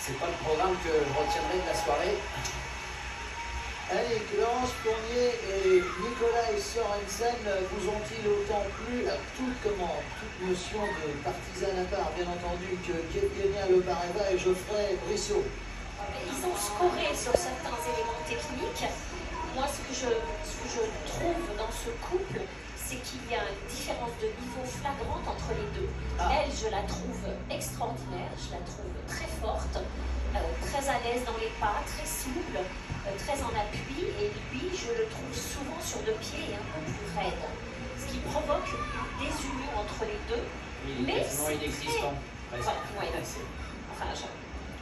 C'est pas le programme que je retiendrai de la soirée. Allez, Laurence Fournier et Nicolas Sorensen vous ont-ils autant plu à toute notion de partisan à part, bien entendu, que Yevgenia Lobareva et Geoffrey Brissot? Ils ont scoré sur certains éléments techniques. Moi, ce que je trouve dans ce couple, c'est qu'il y a une différence de niveau flagrante entre les deux. Elle, je la trouve extraordinaire, je la trouve très forte, très à l'aise dans les pas, très souple, très en appui, et lui, je le trouve souvent sur deux pieds et un peu plus raide. Ce qui provoque une désunion entre les deux. Il est quasiment inexistant. Là,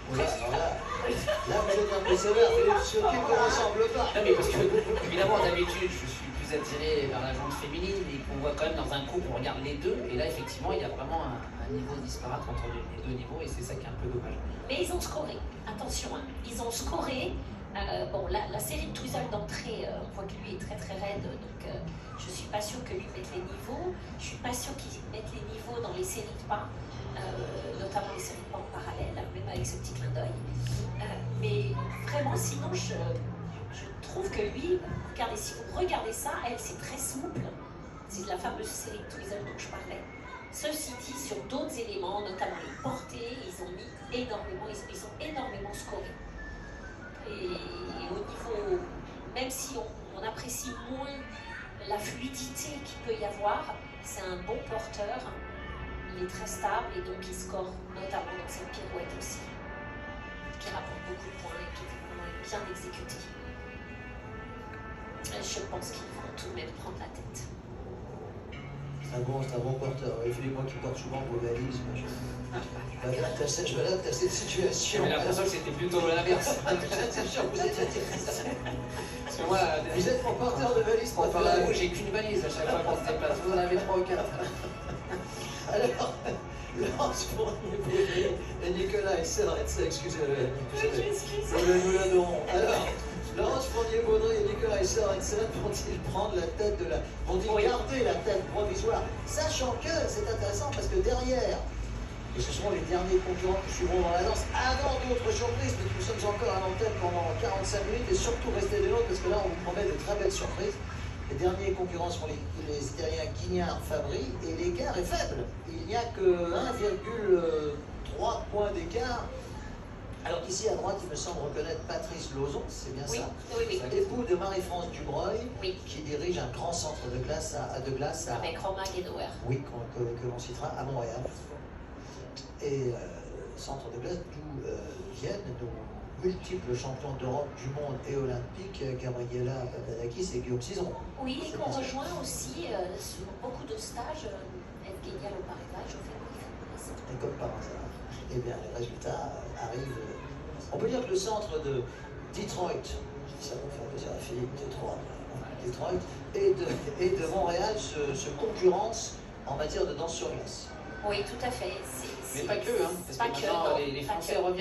vous êtes impressionnant, Philippe Sioki qu'on ne ressemble pas. Non mais parce que, évidemment, d'habitude, je suis plus attiré vers la jante féminine, mais qu'on voit quand même dans un couple, on regarde les deux, et là, effectivement, il y a vraiment un niveau disparate entre les deux niveaux, et c'est ça qui est un peu dommage. Mais ils ont scoré, attention, hein. Ils ont scoré. Bon, la série de Twizzle d'entrée, on voit que lui est très très raide, donc je ne suis pas sûre que lui mette les niveaux. Je ne suis pas sûre qu'ils mettent les niveaux dans les séries de pas, notamment les séries de pas en parallèle, même avec ce petit clin d'œil. Mais vraiment, sinon, je trouve que lui, regardez, si vous regardez ça, elle, c'est très souple. C'est la fameuse série de Twizzle dont je parlais. Ceci dit, sur d'autres éléments, notamment les portées, ils ont mis énormément, ils ont énormément scoré. Et au niveau, même si on apprécie moins la fluidité qu'il peut y avoir, c'est un bon porteur, il est très stable et donc il score notamment dans cette pirouette aussi, qui rapporte beaucoup de points et qui est vraiment bien exécuté. Je pense qu'ils vont tout de même prendre la tête. C'est un bon porteur. Il fait moi qui porte souvent vos valises. Je m'adapte à cette situation. J'ai l'impression que c'était plutôt l'inverse. C'est sûr, vous êtes intéressant. Parce que moi, Vous êtes mon porteur de valise pour préféré. parler à vous, j'ai qu'une valise à chaque fois qu'on se déplace. Vous en avez 3 ou 4. Alors, Laurence Fournier et Nicolas Sorensen, excusez-le. Nous l'adorons. Alors, Laurence Fournier-Baudry et Nicolas Sorensen vont-ils prendre la tête de la... vont-ils garder la tête provisoire? Sachant que c'est intéressant parce que derrière, et ce seront les derniers concurrents qui suivront dans la danse, avant d'autres surprises, mais nous sommes encore à l'antenne pendant 45 minutes et surtout restez des nôtres parce que là on vous promet de très belles surprises. Les derniers concurrents seront les Italiens Guignard-Fabry et l'écart est faible. Il n'y a que 1,3 points d'écart. Alors ici à droite, il me semble reconnaître Patrice Lauzon, c'est bien ça? Oui. Époux de Marie-France Dubreuil, Oui. qui dirige un grand centre de glace de glace Avec Romain Guédouer. oui, que l'on citera à Montréal. Et centre de glace d'où viennent nos multiples champions d'Europe, du monde et olympique, Gabriela Papadakis et Guillaume Cizeron. Oui, et qu'on rejoint aussi sur beaucoup de stages, Evgenia Lobareva, Geoffrey Brissot. Et comme par hasard, eh bien, les résultats arrivent. On peut dire que le centre de Detroit, ça va faire plaisir à Philippe, Detroit, et de Montréal se concurrencent en matière de danse sur glace. Oui, tout à fait. C'est Mais pas que, hein, parce que maintenant les Français reviennent.